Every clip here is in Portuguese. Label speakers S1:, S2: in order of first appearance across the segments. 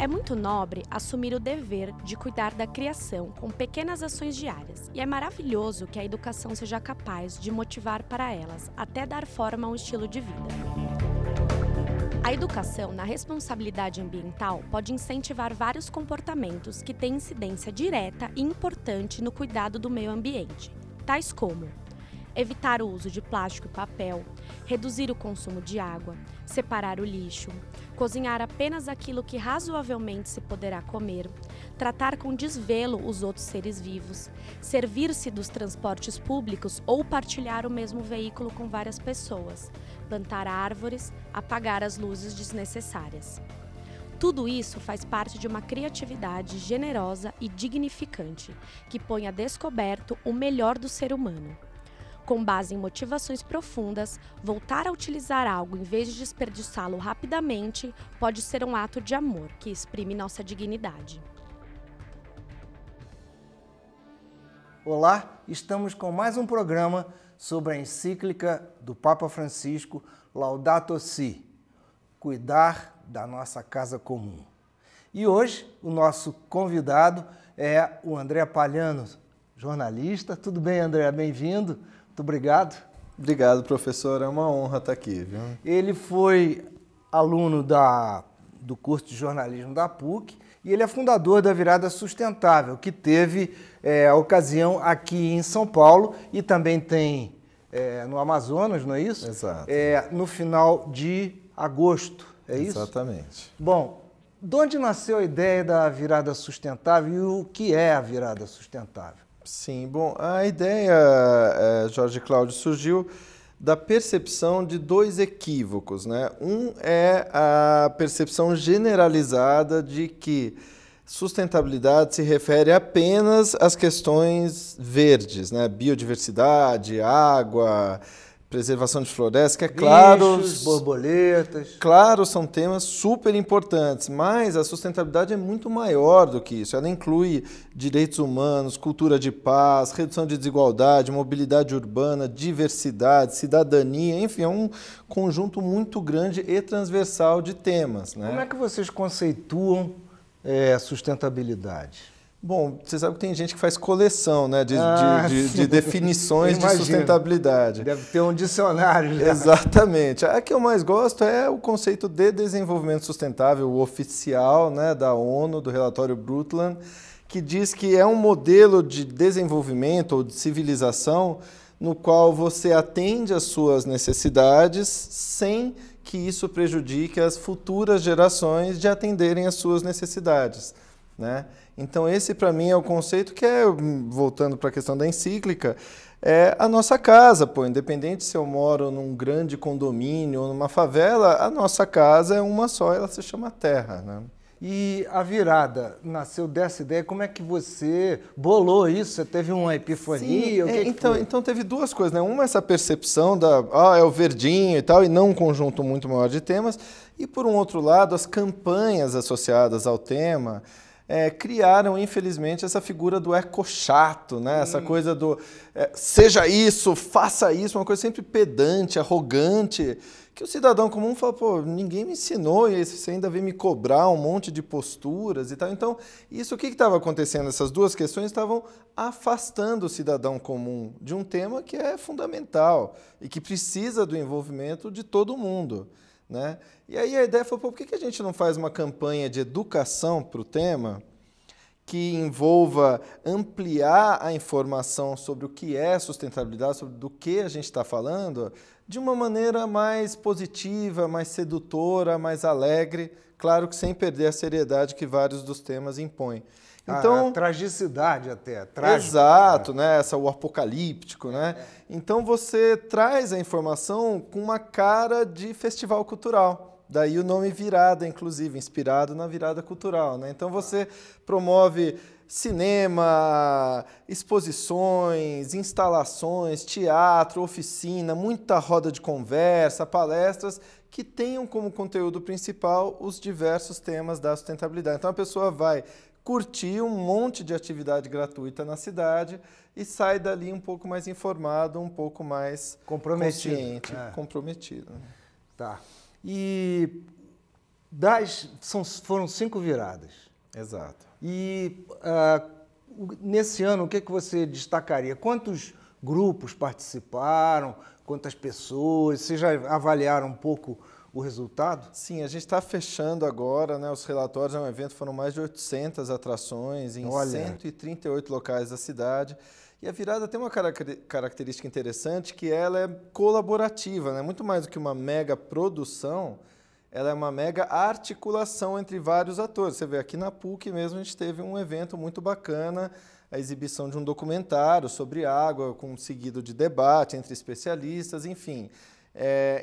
S1: É muito nobre assumir o dever de cuidar da criação com pequenas ações diárias, e é maravilhoso que a educação seja capaz de motivar para elas até dar forma a um estilo de vida. A educação na responsabilidade ambiental pode incentivar vários comportamentos que têm incidência direta e importante no cuidado do meio ambiente, tais como evitar o uso de plástico e papel, reduzir o consumo de água, separar o lixo, cozinhar apenas aquilo que razoavelmente se poderá comer, tratar com desvelo os outros seres vivos, servir-se dos transportes públicos ou partilhar o mesmo veículo com várias pessoas, plantar árvores, apagar as luzes desnecessárias. Tudo isso faz parte de uma criatividade generosa e dignificante, que põe a descoberto o melhor do ser humano. Com base em motivações profundas, voltar a utilizar algo em vez de desperdiçá-lo rapidamente pode ser um ato de amor que exprime nossa dignidade.
S2: Olá, estamos com mais um programa sobre a encíclica do Papa Francisco Laudato Si, cuidar da nossa casa comum. E hoje o nosso convidado é o André Palhano, jornalista. Tudo bem, André? Bem-vindo. Muito obrigado.
S3: Obrigado, professor. É uma honra estar aqui, viu?
S2: Ele foi aluno do curso de jornalismo da PUC e ele é fundador da Virada Sustentável, que teve a ocasião aqui em São Paulo e também tem no Amazonas, não é isso?
S3: Exato.
S2: No final de agosto, é isso?
S3: Exatamente.
S2: Bom, de onde nasceu a ideia da Virada Sustentável e o que é a Virada Sustentável?
S3: Sim, bom, a ideia, Jorge Cláudio, surgiu da percepção de dois equívocos, né? Um é a percepção generalizada de que sustentabilidade se refere apenas às questões verdes, né? Biodiversidade, água, preservação de florestas, que é claro...
S2: Bichos, borboletas...
S3: Claro, são temas super importantes, mas a sustentabilidade é muito maior do que isso. Ela inclui direitos humanos, cultura de paz, redução de desigualdade, mobilidade urbana, diversidade, cidadania, enfim, é um conjunto muito grande e transversal de temas, né?
S2: Como é que vocês conceituam sustentabilidade?
S3: Bom, você sabe que tem gente que faz coleção, né, de definições de sustentabilidade.
S2: Deve ter um dicionário já.
S3: Exatamente. A que eu mais gosto é o conceito de desenvolvimento sustentável, o oficial, né, da ONU, do relatório Brundtland, que diz que é um modelo de desenvolvimento ou de civilização no qual você atende às suas necessidades sem que isso prejudique as futuras gerações de atenderem às suas necessidades, né? Então esse para mim é o conceito que voltando para a questão da encíclica, é a nossa casa, pô, independente se eu moro num grande condomínio ou numa favela, a nossa casa é uma só, ela se chama terra, né?
S2: E a virada nasceu dessa ideia, como é que você bolou isso? Você teve uma epifania?
S3: Sim, então teve duas coisas, né? Uma, essa percepção é o verdinho e tal, e não um conjunto muito maior de temas, e por um outro lado, as campanhas associadas ao tema criaram, infelizmente, essa figura do eco-chato, né? Essa coisa do seja isso, faça isso, uma coisa sempre pedante, arrogante, que o cidadão comum fala, pô, ninguém me ensinou e você ainda vem me cobrar um monte de posturas e tal. Então, isso o que estava acontecendo? Essas duas questões estavam afastando o cidadão comum de um tema que é fundamental e que precisa do envolvimento de todo mundo, né? E aí a ideia foi, pô, por que a gente não faz uma campanha de educação para o tema que envolva ampliar a informação sobre o que é sustentabilidade, sobre do que a gente está falando, de uma maneira mais positiva, mais sedutora, mais alegre, claro que sem perder a seriedade que vários dos temas impõem.
S2: Então, a tragicidade até.
S3: Exato, né? O apocalíptico, né? Então você traz a informação com uma cara de festival cultural. Daí o nome Virada, inclusive, inspirado na virada cultural, né? Então você promove cinema, exposições, instalações, teatro, oficina, muita roda de conversa, palestras que tenham como conteúdo principal os diversos temas da sustentabilidade. Então a pessoa vai curtir um monte de atividade gratuita na cidade e sai dali um pouco mais informado, um pouco mais consciente, comprometido.
S2: Tá. E Foram 5 viradas.
S3: Exato.
S2: E nesse ano, o que você destacaria? Quantos grupos participaram? Quantas pessoas? Vocês já avaliaram um pouco o resultado?
S3: Sim, a gente está fechando agora, né? Os relatórios é um evento, foram mais de 800 atrações em 138 locais da cidade. E a virada tem uma característica interessante, que ela é colaborativa, né? Muito mais do que uma mega produção, ela é uma mega articulação entre vários atores. Você vê, aqui na PUC mesmo a gente teve um evento muito bacana, a exibição de um documentário sobre água, seguido de debate entre especialistas, enfim.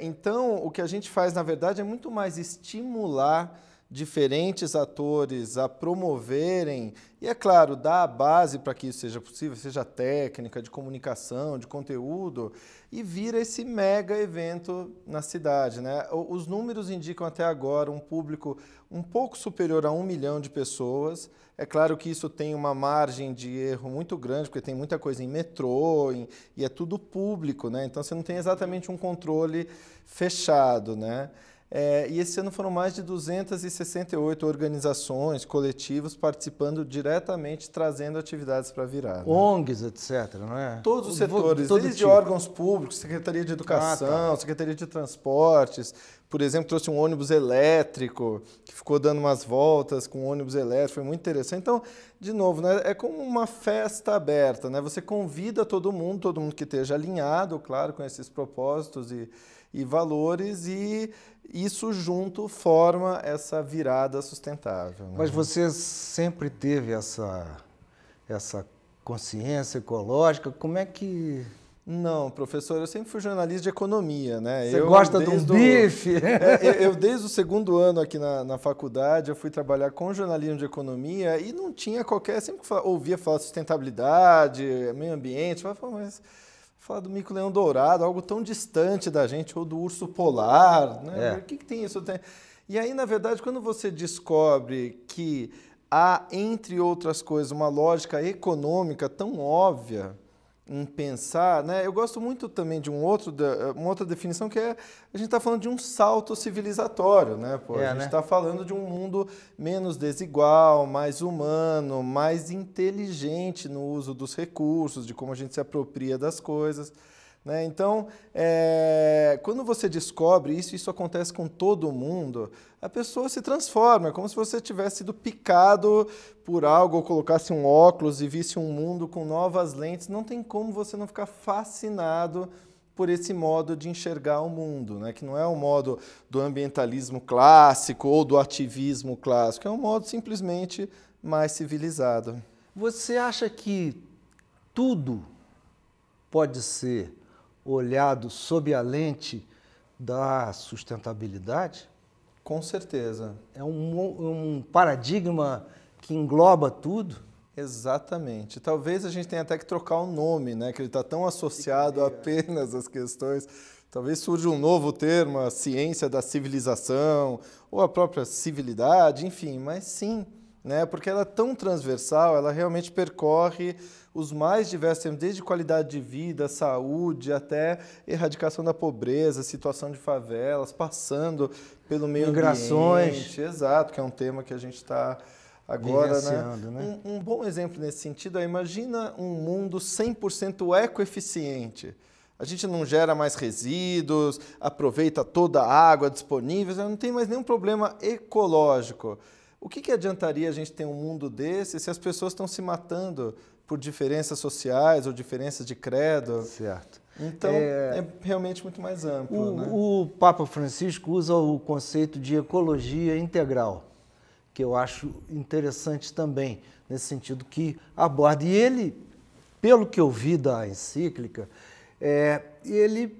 S3: Então, o que a gente faz, na verdade, é muito mais estimular diferentes atores a promoverem e, é claro, dar a base para que isso seja possível, seja técnica, de comunicação, de conteúdo, e vira esse mega evento na cidade, né? Os números indicam até agora um público um pouco superior a 1 milhão de pessoas. É claro que isso tem uma margem de erro muito grande, porque tem muita coisa em metrô, e é tudo público, né? Então você não tem exatamente um controle fechado, né? E esse ano foram mais de 268 organizações, coletivos, participando diretamente, trazendo atividades para a virada.
S2: ONGs, etc., não é?
S3: Todos os setores, desde órgãos públicos, Secretaria de Educação, Secretaria de Transportes. Por exemplo, trouxe um ônibus elétrico, que ficou dando umas voltas com um ônibus elétrico, foi muito interessante. Então, de novo, né, é como uma festa aberta, né? Você convida todo mundo que esteja alinhado, claro, com esses propósitos e valores, e isso junto forma essa virada sustentável, né?
S2: Mas você sempre teve essa consciência ecológica? Como é que...
S3: Não, professor, eu sempre fui jornalista de economia, né?
S2: Você gosta de um bife?
S3: Eu, desde o segundo ano aqui na faculdade, eu fui trabalhar com jornalismo de economia e não tinha sempre ouvia falar de sustentabilidade, meio ambiente, mas falar do mico-leão dourado, algo tão distante da gente, ou do urso polar, né? O que tem isso? E aí, na verdade, quando você descobre que há, entre outras coisas, uma lógica econômica tão óbvia em pensar, né? Eu gosto muito também de uma outra definição, que a gente está falando de um salto civilizatório, né? A gente está falando de um mundo menos desigual, mais humano, mais inteligente no uso dos recursos, de como a gente se apropria das coisas, né? Então, quando você descobre isso acontece com todo mundo, a pessoa se transforma, é como se você tivesse sido picado por algo, ou colocasse um óculos e visse um mundo com novas lentes. Não tem como você não ficar fascinado por esse modo de enxergar o mundo, né? Que não é o modo do ambientalismo clássico ou do ativismo clássico, é um modo simplesmente mais civilizado.
S2: Você acha que tudo pode ser olhado sob a lente da sustentabilidade?
S3: Com certeza.
S2: É um paradigma que engloba tudo?
S3: Exatamente. Talvez a gente tenha até que trocar o nome, né? Que ele está tão associado apenas às questões. Talvez surja um novo termo, a ciência da civilização, ou a própria civilidade, enfim, mas sim, né? Porque ela é tão transversal, ela realmente percorre os mais diversos temas, desde qualidade de vida, saúde, até erradicação da pobreza, situação de favelas, passando pelo meio ambiente. Exato, que é um tema que a gente está agora, né? Um bom exemplo nesse sentido é, imagina um mundo 100% ecoeficiente. A gente não gera mais resíduos, aproveita toda a água disponível, não tem mais nenhum problema ecológico. O que adiantaria a gente ter um mundo desse se as pessoas estão se matando por diferenças sociais ou diferenças de credo?
S2: Certo.
S3: Então, é realmente muito mais amplo. Né?
S2: O Papa Francisco usa o conceito de ecologia integral, que eu acho interessante também, nesse sentido que aborda. E ele, pelo que eu vi da encíclica, ele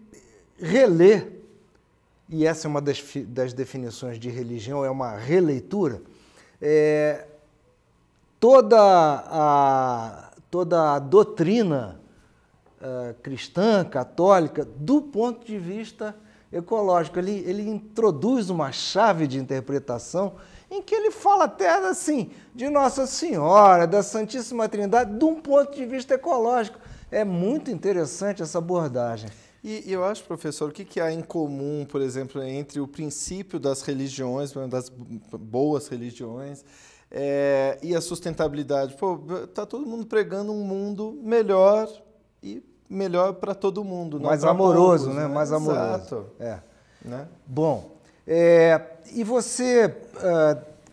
S2: relê, e essa é uma das definições de religião, é uma releitura, toda a doutrina cristã, católica, do ponto de vista ecológico. Ele introduz uma chave de interpretação em que ele fala até assim, de Nossa Senhora, da Santíssima Trindade, de um ponto de vista ecológico. É muito interessante essa abordagem.
S3: E eu acho, professor, o que há em comum, por exemplo, entre o princípio das religiões, das boas religiões, e a sustentabilidade? Pô, tá todo mundo pregando um mundo melhor e melhor para todo mundo.
S2: Mais amoroso, poucos, né? Mais amoroso.
S3: Exato.
S2: Né? Bom, e você,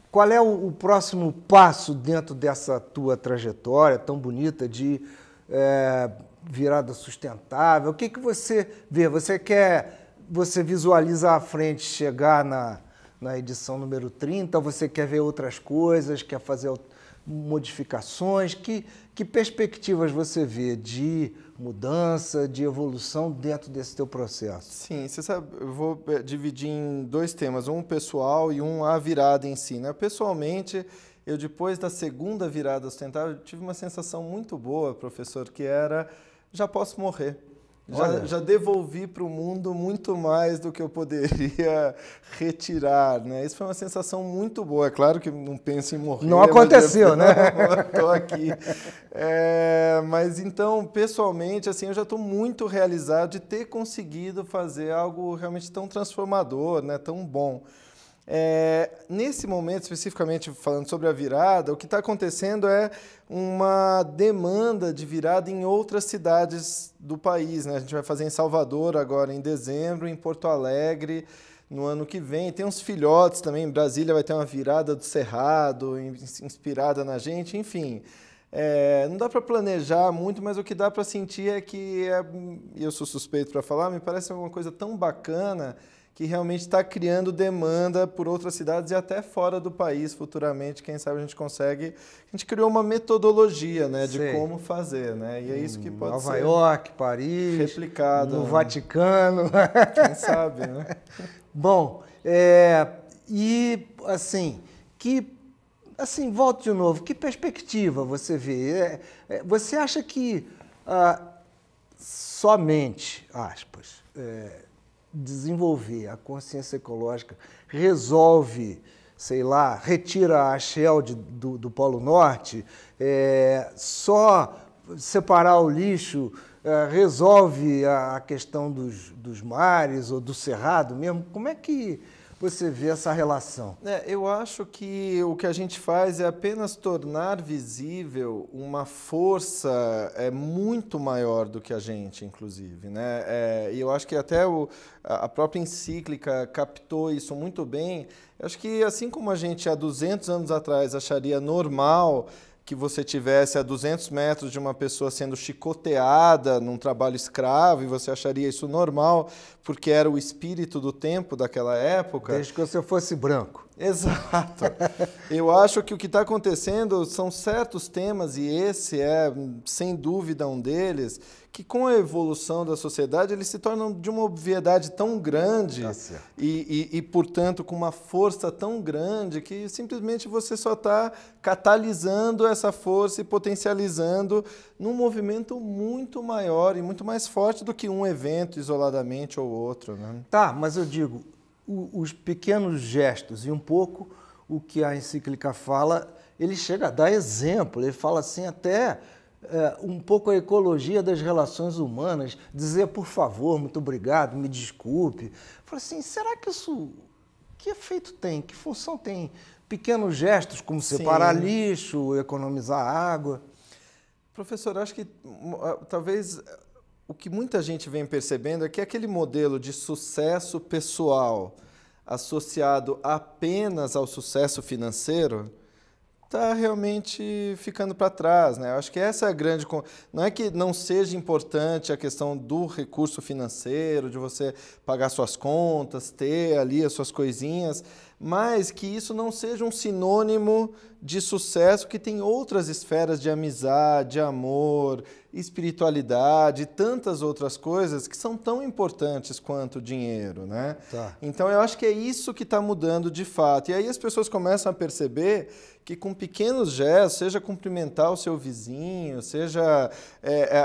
S2: qual é o próximo passo dentro dessa tua trajetória tão bonita de virada sustentável? O que você vê? Você visualiza à frente chegar na edição número 30, ou você quer ver outras coisas, quer fazer modificações? Que perspectivas você vê de mudança, de evolução dentro desse teu processo?
S3: Sim, você sabe, eu vou dividir em 2 temas, um pessoal e um a virada em si, né? Pessoalmente, eu depois da segunda virada sustentável tive uma sensação muito boa, professor, que era, já posso morrer. Já devolvi para o mundo muito mais do que eu poderia retirar, né? Isso foi uma sensação muito boa. É claro que não penso em morrer.
S2: Não aconteceu, né?
S3: Estou aqui. Mas então, pessoalmente, assim, eu já estou muito realizado de ter conseguido fazer algo realmente tão transformador, né? Tão bom. Nesse momento, especificamente falando sobre a virada, o que está acontecendo é uma demanda de virada em outras cidades do país, né? A gente vai fazer em Salvador agora em dezembro, em Porto Alegre no ano que vem. Tem uns filhotes também, em Brasília vai ter uma virada do Cerrado, inspirada na gente, enfim. Não dá para planejar muito, mas o que dá para sentir é que, eu sou suspeito para falar, me parece uma coisa tão bacana que realmente está criando demanda por outras cidades e até fora do país futuramente, quem sabe a gente consegue. A gente criou uma metodologia, né, de como fazer, né? E é isso que pode ser.
S2: Nova York, Paris,
S3: replicado
S2: no Vaticano.
S3: Quem sabe, né?
S2: Bom, e assim, volto de novo, que perspectiva você vê? Você acha que somente, aspas, desenvolver a consciência ecológica resolve, sei lá, retira a Shell do Polo Norte, só separar o lixo resolve a questão dos mares ou do cerrado mesmo? Como é que você vê essa relação?
S3: Eu acho que o que a gente faz é apenas tornar visível uma força muito maior do que a gente, inclusive, né? E eu acho que até a própria encíclica captou isso muito bem. Eu acho que assim como a gente há 200 anos atrás acharia normal que você tivesse a 200 metros de uma pessoa sendo chicoteada num trabalho escravo, e você acharia isso normal, porque era o espírito do tempo daquela época.
S2: Desde que você fosse branco.
S3: Exato. Eu acho que o que está acontecendo são certos temas, e esse é, sem dúvida, um deles, que com a evolução da sociedade eles se tornam de uma obviedade tão grande e, portanto, com uma força tão grande que simplesmente você só está catalisando essa força e potencializando num movimento muito maior e muito mais forte do que um evento isoladamente ou outro, né?
S2: Tá, mas eu digo, os pequenos gestos e um pouco o que a encíclica fala, ele chega a dar exemplo, ele fala assim até um pouco a ecologia das relações humanas, dizer por favor, muito obrigado, me desculpe. Fala assim, será que isso, que efeito tem, que função tem? Pequenos gestos como separar lixo, economizar água.
S3: Professor, acho que talvez o que muita gente vem percebendo é que aquele modelo de sucesso pessoal associado apenas ao sucesso financeiro está realmente ficando para trás, né? Eu acho que essa é a grande... Não é que não seja importante a questão do recurso financeiro, de você pagar suas contas, ter ali as suas coisinhas, mas que isso não seja um sinônimo de sucesso, que tem outras esferas de amizade, amor, espiritualidade, tantas outras coisas que são tão importantes quanto o dinheiro, né?
S2: Tá.
S3: Então, eu acho que é isso que está mudando de fato. E aí as pessoas começam a perceber que com pequenos gestos, seja cumprimentar o seu vizinho, seja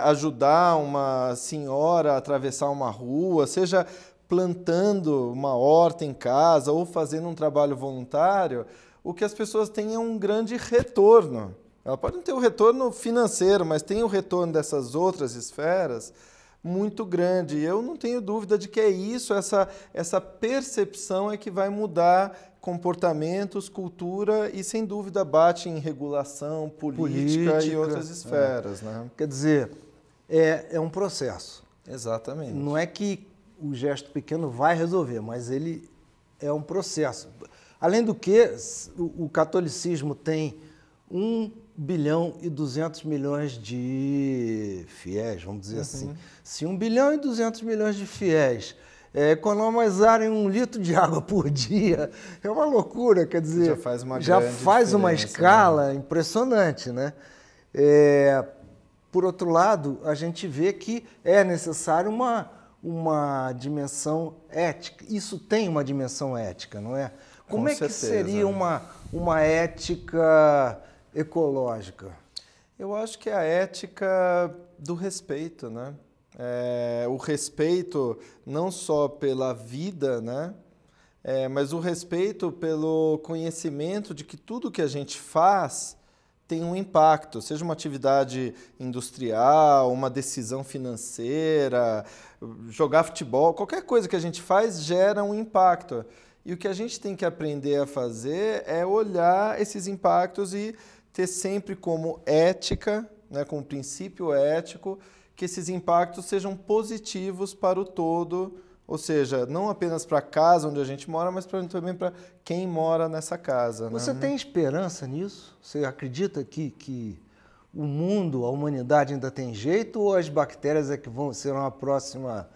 S3: ajudar uma senhora a atravessar uma rua, seja plantando uma horta em casa ou fazendo um trabalho voluntário, o que as pessoas têm é um grande retorno. Ela pode não ter o retorno financeiro, mas tem o retorno dessas outras esferas muito grande. E eu não tenho dúvida de que é isso, essa percepção é que vai mudar comportamentos, cultura e, sem dúvida, bate em regulação, política e outras esferas. Né?
S2: Quer dizer, é um processo.
S3: Exatamente.
S2: Não é que o gesto pequeno vai resolver, mas ele é um processo. Além do que, o catolicismo tem 1 bilhão e 200 milhões de fiéis, vamos dizer assim. Se 1 bilhão e 200 milhões de fiéis economizarem 1 litro de água por dia, é uma loucura, quer dizer,
S3: já faz
S2: uma escala, né, impressionante, né? Por outro lado, a gente vê que é necessário uma dimensão ética. Isso tem uma dimensão ética, não é? Como é que seria uma ética ecológica?
S3: Eu acho que é a ética do respeito, né? O respeito não só pela vida, né? Mas o respeito pelo conhecimento de que tudo que a gente faz tem um impacto, seja uma atividade industrial, uma decisão financeira, jogar futebol, qualquer coisa que a gente faz gera um impacto. E o que a gente tem que aprender a fazer é olhar esses impactos e ter sempre como ética, né, como princípio ético, que esses impactos sejam positivos para o todo, ou seja, não apenas para a casa onde a gente mora, mas também para quem mora nessa casa.
S2: Você
S3: né?
S2: tem esperança nisso? Você acredita que o mundo, a humanidade ainda tem jeito, ou as bactérias é que serão a próxima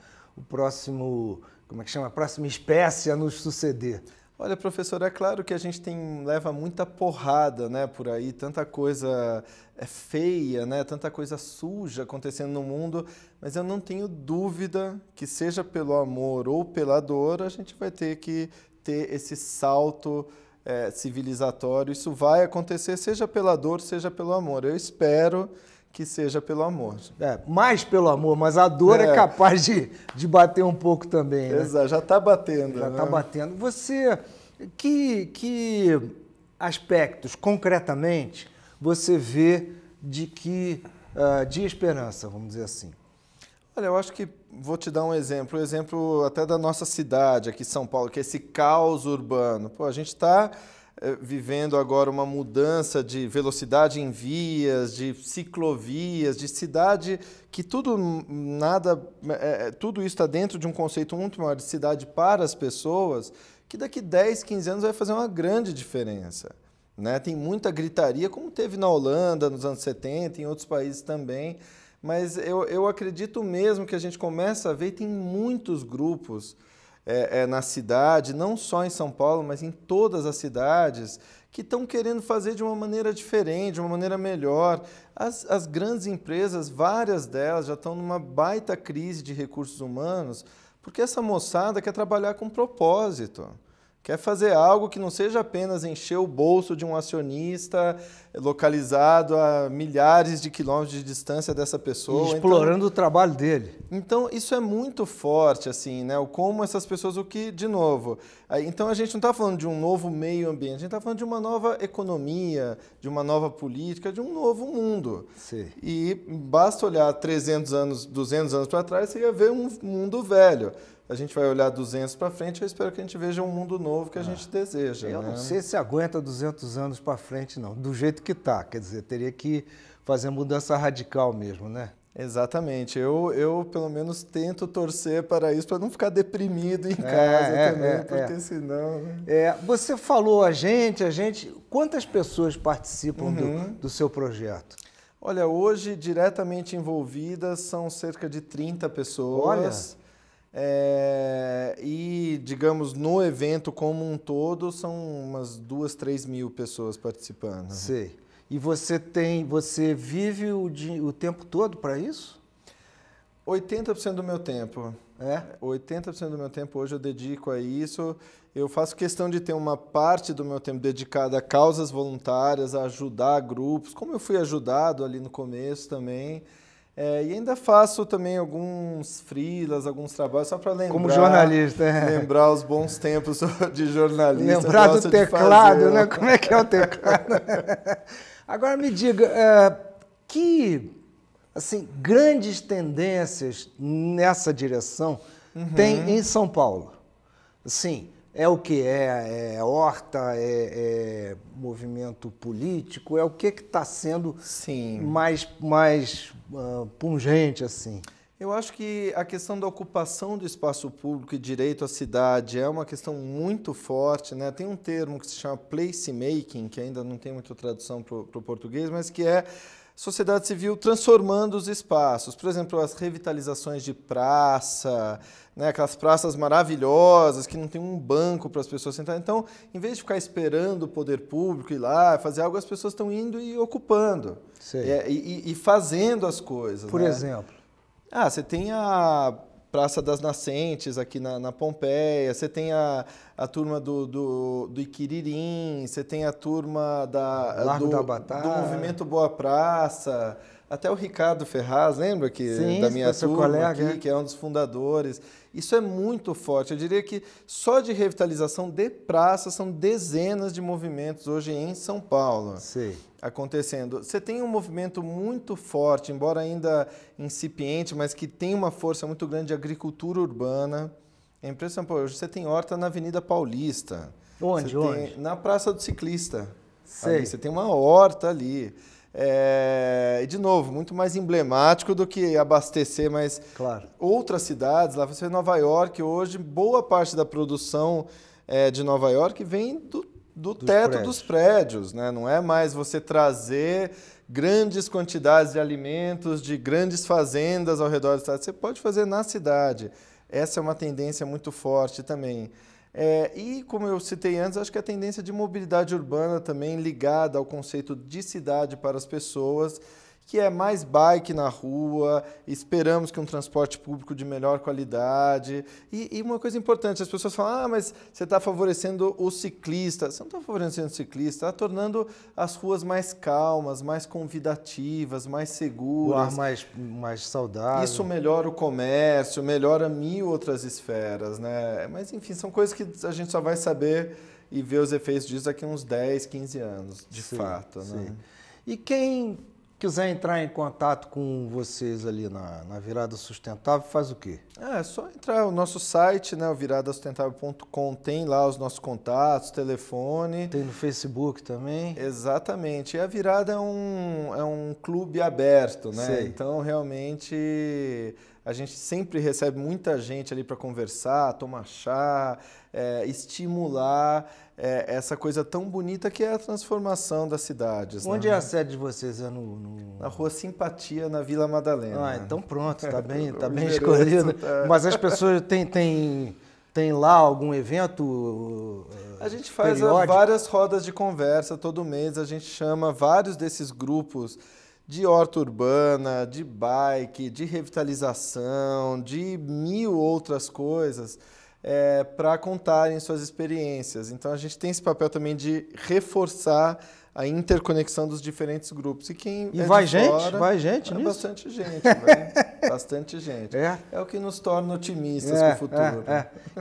S2: espécie a nos suceder?
S3: Olha, professor, é claro que a gente leva muita porrada, né, por aí, tanta coisa feia, né, tanta coisa suja acontecendo no mundo, mas eu não tenho dúvida que, seja pelo amor ou pela dor, a gente vai ter que ter esse salto civilizatório. Isso vai acontecer, seja pela dor, seja pelo amor. Eu espero que seja pelo amor.
S2: Mais pelo amor, mas a dor é capaz de bater um pouco também, né?
S3: Exato, já está batendo.
S2: Já está batendo. Você, que aspectos, concretamente, você vê de esperança, vamos dizer assim?
S3: Olha, eu acho que vou te dar um exemplo até da nossa cidade, aqui em São Paulo, que é esse caos urbano. Pô, a gente está vivendo agora uma mudança de velocidade em vias, de ciclovias, de cidade, que tudo isso está dentro de um conceito muito maior de cidade para as pessoas, que daqui 10, 15 anos vai fazer uma grande diferença. Né? Tem muita gritaria, como teve na Holanda nos anos 70, em outros países também, mas eu acredito mesmo que a gente começa a ver, tem muitos grupos na cidade, não só em São Paulo, mas em todas as cidades, que estão querendo fazer de uma maneira diferente, de uma maneira melhor. As grandes empresas, várias delas, já estão numa baita crise de recursos humanos, porque essa moçada quer trabalhar com propósito. Quer fazer algo que não seja apenas encher o bolso de um acionista localizado a milhares de quilômetros de distância dessa pessoa.
S2: E explorando o trabalho dele.
S3: Então, isso é muito forte, assim, né? Como essas pessoas, de novo... Então, a gente não está falando de um novo meio ambiente, a gente está falando de uma nova economia, de uma nova política, de um novo mundo.
S2: Sim.
S3: E basta olhar 300 anos, 200 anos para trás, você ia ver um mundo velho. A gente vai olhar 200 para frente, eu espero que a gente veja um mundo novo que a gente deseja.
S2: Eu não sei se aguenta 200 anos para frente, não. Do jeito que está, quer dizer, teria que fazer mudança radical mesmo, né?
S3: Exatamente. Eu pelo menos, tento torcer para isso, para não ficar deprimido em casa também, porque senão... Né?
S2: Você falou quantas pessoas participam do seu projeto?
S3: Olha, hoje, diretamente envolvidas, são cerca de 30 pessoas. Olha... e, digamos, no evento como um todo, são umas 2, 3 mil pessoas participando.
S2: Sei. E você vive o tempo todo para isso?
S3: 80% do meu tempo. 80% do meu tempo hoje eu dedico a isso. Eu faço questão de ter uma parte do meu tempo dedicada a causas voluntárias, a ajudar grupos, como eu fui ajudado ali no começo também. E ainda faço também alguns freelas, alguns trabalhos, só para lembrar...
S2: Como jornalista,
S3: Lembrar os bons tempos de jornalista.
S2: Lembrar do teclado, né? Como é que é o teclado? Agora me diga, que assim, grandes tendências nessa direção tem em São Paulo? Assim, é o que é horta, é movimento político, é o que está sendo
S3: Sim.
S2: mais pungente assim?
S3: Eu acho que a questão da ocupação do espaço público e direito à cidade é uma questão muito forte, né? Tem um termo que se chama placemaking, que ainda não tem muita tradução para o português, mas que é sociedade civil transformando os espaços. Por exemplo, as revitalizações de praça, né? Aquelas praças maravilhosas que não tem um banco para as pessoas sentarem. Então, em vez de ficar esperando o poder público ir lá fazer algo, as pessoas estão indo e ocupando. E fazendo as coisas.
S2: Por exemplo?
S3: Você tem a Praça das Nascentes aqui na Pompeia, você tem a turma do Iquiririm, você tem a turma
S2: Largo da Batata,
S3: do Movimento Boa Praça, até o Ricardo Ferraz, lembra que
S2: Sim,
S3: da minha turma
S2: colega,
S3: aqui, que é um dos fundadores. Isso é muito forte. Eu diria que só de revitalização de praça são dezenas de movimentos hoje em São Paulo.
S2: Sim.
S3: Acontecendo. Você tem um movimento muito forte, embora ainda incipiente, mas que tem uma força muito grande de agricultura urbana. É impressionante. Hoje você tem horta na Avenida Paulista.
S2: Onde?
S3: Na Praça do Ciclista.
S2: Sei.
S3: Ali, você tem uma horta ali. E, de novo, muito mais emblemático do que abastecer, mas
S2: claro.
S3: Outras cidades, lá você vê Nova York, hoje, boa parte da produção de Nova York vem do teto dos prédios, né? Não é mais você trazer grandes quantidades de alimentos de grandes fazendas ao redor da cidade. Você pode fazer na cidade. Essa é uma tendência muito forte também. E, como eu citei antes, acho que a tendência de mobilidade urbana também ligada ao conceito de cidade para as pessoas, que é mais bike na rua, esperamos que um transporte público de melhor qualidade. E uma coisa importante, as pessoas falam, mas você está favorecendo o ciclista. Você não está favorecendo o ciclista, está tornando as ruas mais calmas, mais convidativas, mais seguras.
S2: O ar mais saudável.
S3: Isso melhora o comércio, melhora 1000 outras esferas, né? Mas, enfim, são coisas que a gente só vai saber e ver os efeitos disso daqui a uns 10, 15 anos, de fato. Né?
S2: E quem quiser entrar em contato com vocês ali na Virada Sustentável, faz o quê?
S3: É só entrar no nosso site, né, o viradasustentável.com, tem lá os nossos contatos, telefone.
S2: Tem no Facebook também?
S3: Exatamente. E a Virada é um clube aberto, né?
S2: Sei.
S3: Então, realmente, a gente sempre recebe muita gente ali para conversar, tomar chá, estimular essa coisa tão bonita que é a transformação das cidades.
S2: Onde
S3: né?
S2: é a sede de vocês?
S3: Na Rua Simpatia, na Vila Madalena.
S2: Então pronto, está bem escolhido.
S3: Tá.
S2: Mas as pessoas têm lá algum evento
S3: A gente faz
S2: periódico?
S3: várias rodas de conversa todo mês, a gente chama vários desses grupos de horta urbana, de bike, de revitalização, de 1000 outras coisas, para contarem suas experiências. Então, a gente tem esse papel também de reforçar a interconexão dos diferentes grupos. E
S2: vai gente nisso?
S3: Bastante gente, vai. Bastante gente. É o que nos torna otimistas com o futuro.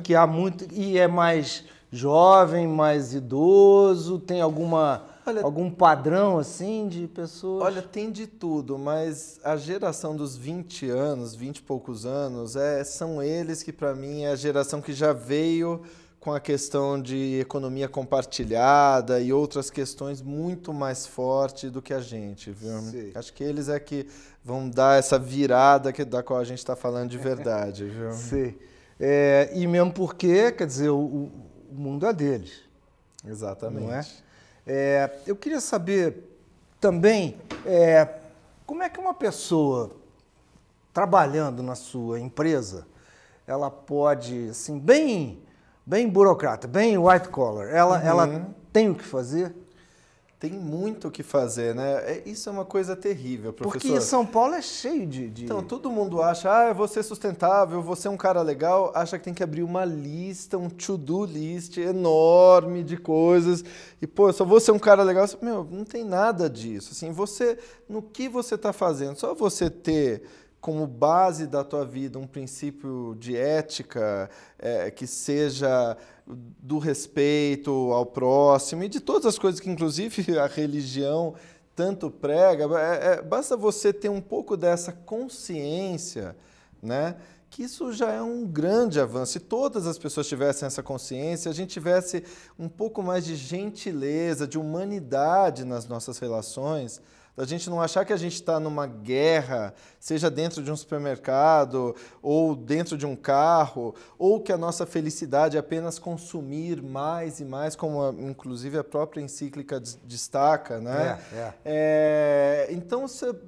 S2: Que há muito... E é mais jovem, mais idoso? Tem algum padrão assim de pessoas?
S3: Olha, tem de tudo, mas a geração dos 20 anos, 20 e poucos anos, são eles que, para mim, é a geração que já veio com a questão de economia compartilhada e outras questões muito mais forte do que a gente, viu?
S2: Sim.
S3: Acho que eles é que vão dar essa virada da qual a gente está falando de verdade, viu?
S2: Sim. E mesmo porque, quer dizer, o mundo é deles.
S3: Exatamente.
S2: Não é? Eu queria saber também como é que uma pessoa trabalhando na sua empresa, ela pode, assim, bem burocrata, bem white collar, ela tem o que fazer?
S3: Tem muito o que fazer, né? Isso é uma coisa terrível, professor.
S2: Porque São Paulo é cheio de...
S3: Então, todo mundo acha, eu vou ser sustentável, vou ser um cara legal, acha que tem que abrir uma lista, um to-do list enorme de coisas. E, eu só vou ser um cara legal. Meu, não tem nada disso. Assim, no que você está fazendo, só você ter como base da tua vida um princípio de ética que seja do respeito ao próximo e de todas as coisas que, inclusive, a religião tanto prega, basta você ter um pouco dessa consciência, né? Que isso já é um grande avanço. Se todas as pessoas tivessem essa consciência, a gente tivesse um pouco mais de gentileza, de humanidade nas nossas relações, a gente não achar que a gente está numa guerra, seja dentro de um supermercado, ou dentro de um carro, ou que a nossa felicidade é apenas consumir mais e mais, como inclusive a própria encíclica destaca, né? Então,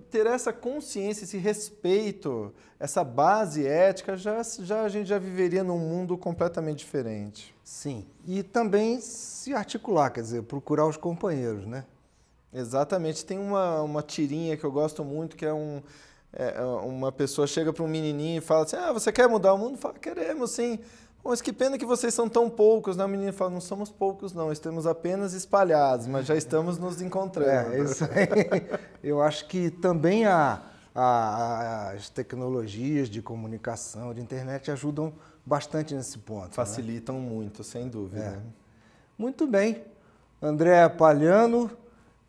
S3: ter essa consciência, esse respeito, essa base ética, a gente já viveria num mundo completamente diferente.
S2: Sim, e também se articular, quer dizer, procurar os companheiros, né?
S3: Exatamente. Tem uma tirinha que eu gosto muito, que é uma pessoa chega para um menininho e fala assim, você quer mudar o mundo? Fala, queremos sim. Mas que pena que vocês são tão poucos. O menino fala, não somos poucos não, estamos apenas espalhados, mas já estamos nos encontrando.
S2: Isso aí. Eu acho que também as tecnologias de comunicação, de internet, ajudam bastante nesse ponto.
S3: Facilitam, né? Muito, sem dúvida.
S2: Muito bem. André Palhano,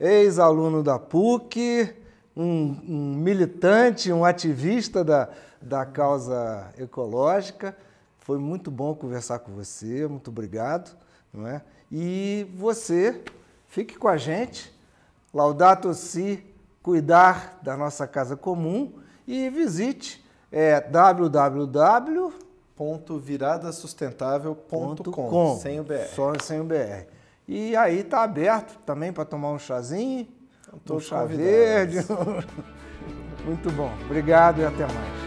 S2: ex-aluno da PUC, um militante, um ativista da causa ecológica. Foi muito bom conversar com você, muito obrigado. Não é? E você, fique com a gente, Laudato Si, cuidar da nossa casa comum, e visite
S3: www.viradasustentável.com, sem o BR.
S2: Só sem o BR. E aí está aberto também para tomar um chazinho, um chá verde. Muito bom. Obrigado e até mais.